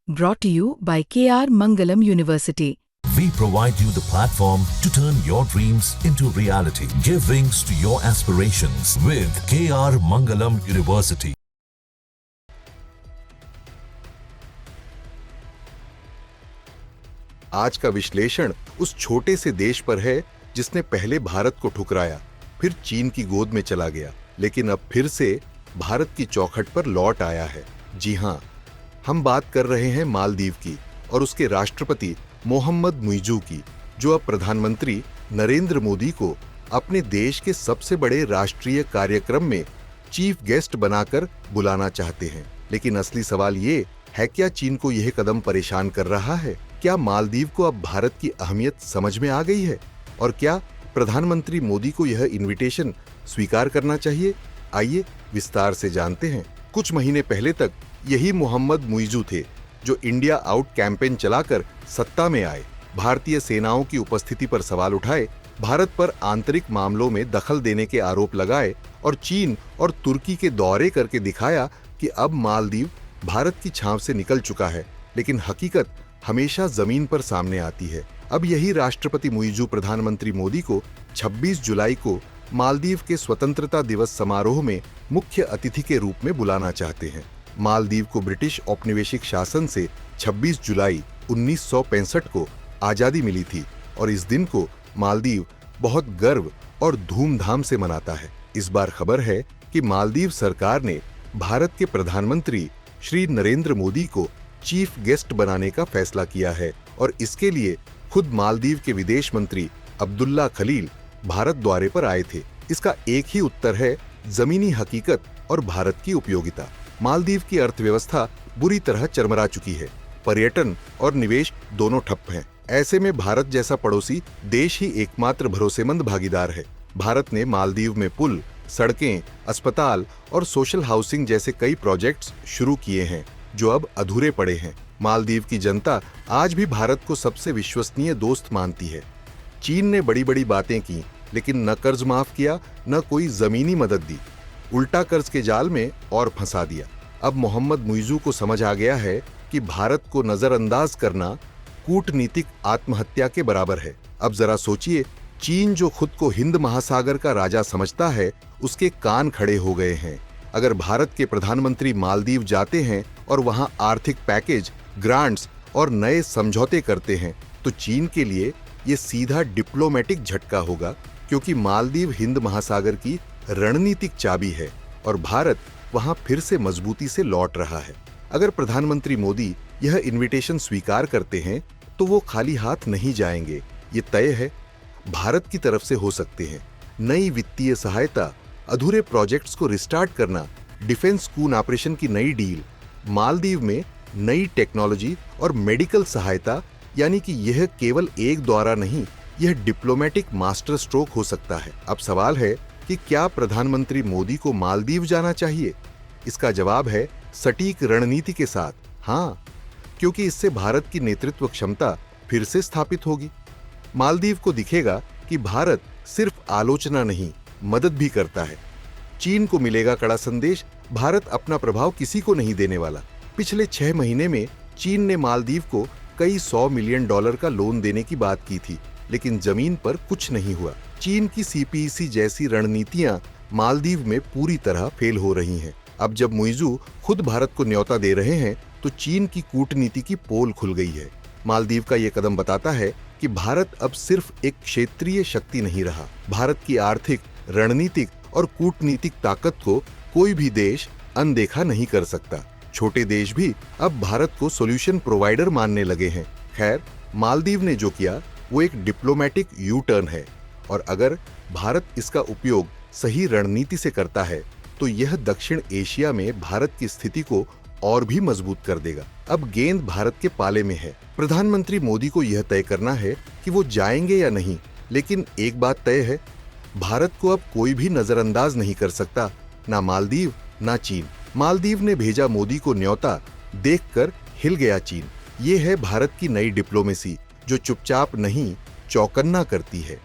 Brought to you by KR Mangalam University. We provide you the platform to turn your dreams into reality. Give wings to your aspirations with KR Mangalam University. आज का विश्लेषण उस छोटे से देश पर है जिसने पहले भारत को ठुकराया, फिर चीन की गोद में चला गया, लेकिन अब फिर से भारत की चौखट पर लौट आया है। जी हां, हम बात कर रहे हैं मालदीव की और उसके राष्ट्रपति मोहम्मद मुइज़ू की, जो अब प्रधानमंत्री नरेंद्र मोदी को अपने देश के सबसे बड़े राष्ट्रीय कार्यक्रम में चीफ गेस्ट बनाकर बुलाना चाहते हैं। लेकिन असली सवाल ये है, क्या चीन को यह कदम परेशान कर रहा है? क्या मालदीव को अब भारत की अहमियत समझ में आ गई है? और क्या प्रधानमंत्री मोदी को यह इनविटेशन स्वीकार करना चाहिए? आइए विस्तार से जानते हैं। कुछ महीने पहले तक यही मोहम्मद मुइज़ू थे जो इंडिया आउट कैंपेन चलाकर सत्ता में आए, भारतीय सेनाओं की उपस्थिति पर सवाल उठाए, भारत पर आंतरिक मामलों में दखल देने के आरोप लगाए और चीन और तुर्की के दौरे करके दिखाया कि अब मालदीव भारत की छांव से निकल चुका है। लेकिन हकीकत हमेशा जमीन पर सामने आती है। अब यही राष्ट्रपति मुइज़ू प्रधानमंत्री मोदी को 26 जुलाई को मालदीव के स्वतंत्रता दिवस समारोह में मुख्य अतिथि के रूप में बुलाना चाहते हैं। मालदीव को ब्रिटिश औपनिवेशिक शासन से 26 जुलाई 1965 को आजादी मिली थी और इस दिन को मालदीव बहुत गर्व और धूमधाम से मनाता है। इस बार खबर है कि मालदीव सरकार ने भारत के प्रधानमंत्री श्री नरेंद्र मोदी को चीफ गेस्ट बनाने का फैसला किया है और इसके लिए खुद मालदीव के विदेश मंत्री अब्दुल्ला खलील भारत दौरे पर आए थे। इसका एक ही उत्तर है, जमीनी हकीकत और भारत की उपयोगिता। मालदीव की अर्थव्यवस्था बुरी तरह चरमरा चुकी है। पर्यटन और निवेश दोनों ठप हैं। ऐसे में भारत जैसा पड़ोसी देश ही एकमात्र भरोसेमंद भागीदार है। भारत ने मालदीव में पुल, सड़कें, अस्पताल और सोशल हाउसिंग जैसे कई प्रोजेक्ट्स शुरू किए हैं जो अब अधूरे पड़े हैं। मालदीव की जनता आज भी भारत को सबसे विश्वसनीय दोस्त मानती है। चीन ने बड़ी बड़ी बातें की, लेकिन न कर्ज माफ किया, न कोई जमीनी मदद दी, उल्टा कर्ज के जाल में और फंसा दिया। अब मोहम्मद मुइज़ू को समझ आ गया है कि भारत को नजरअंदाज करना कूटनीतिक आत्महत्या के बराबर है। अब जरा सोचिए, चीन जो खुद को हिंद महासागर का राजा समझता है, उसके कान खड़े हो गए हैं। अगर भारत के प्रधानमंत्री मालदीव जाते हैं और वहां आर्थिक पैकेज, ग्रांट्स और नए समझौते करते हैं, तो चीन के लिए ये सीधा डिप्लोमेटिक झटका होगा, क्योंकि मालदीव हिंद महासागर की रणनीतिक चाबी है और भारत वहां फिर से मजबूती से लौट रहा है। अगर प्रधानमंत्री मोदी यह इनविटेशन स्वीकार करते हैं तो वो खाली हाथ नहीं जाएंगे। ये तय है, भारत की तरफ से हो सकते हैं नई वित्तीय सहायता, अधूरे प्रोजेक्ट्स को रिस्टार्ट करना, डिफेंस कून ऑपरेशन की नई डील, मालदीव में नई टेक्नोलॉजी और मेडिकल सहायता। यानी कि यह केवल एक दौरा नहीं, यह डिप्लोमेटिक मास्टर स्ट्रोक हो सकता है। अब सवाल है कि क्या प्रधानमंत्री मोदी को मालदीव जाना चाहिए? इसका जवाब है सटीक रणनीति के साथ हाँ, क्योंकि इससे भारत की नेतृत्व क्षमता फिर से स्थापित होगी। मालदीव को दिखेगा कि भारत सिर्फ आलोचना नहीं, मदद भी करता है। चीन को मिलेगा कड़ा संदेश, भारत अपना प्रभाव किसी को नहीं देने वाला। पिछले 6 महीने में चीन ने मालदीव को कई $100 मिलियन का लोन देने की बात की थी, लेकिन जमीन पर कुछ नहीं हुआ। चीन की सीपीईसी जैसी रणनीतियां मालदीव में पूरी तरह फेल हो रही हैं। अब जब मुइज़ू खुद भारत को न्योता दे रहे हैं, तो चीन की कूटनीति की पोल खुल गई है। मालदीव का ये कदम बताता है कि भारत अब सिर्फ एक क्षेत्रीय शक्ति नहीं रहा। भारत की आर्थिक, रणनीतिक और कूटनीतिक ताकत को कोई भी देश अनदेखा नहीं कर सकता। छोटे देश भी अब भारत को सॉल्यूशन प्रोवाइडर मानने लगे हैं। खैर, मालदीव ने जो किया वो एक डिप्लोमेटिक यू टर्न है और अगर भारत इसका उपयोग सही रणनीति से करता है तो यह दक्षिण एशिया में भारत की स्थिति को और भी मजबूत कर देगा। अब गेंद भारत के पाले में है। प्रधानमंत्री मोदी को यह तय करना है कि वो जाएंगे या नहीं, लेकिन एक बात तय है, भारत को अब कोई भी नजरअंदाज नहीं कर सकता, ना मालदीव ना चीन। मालदीव ने भेजा मोदी को न्योता, देखकर हिल गया चीन। ये है भारत की नई डिप्लोमेसी, जो चुपचाप नहीं, चौकन्ना करती है।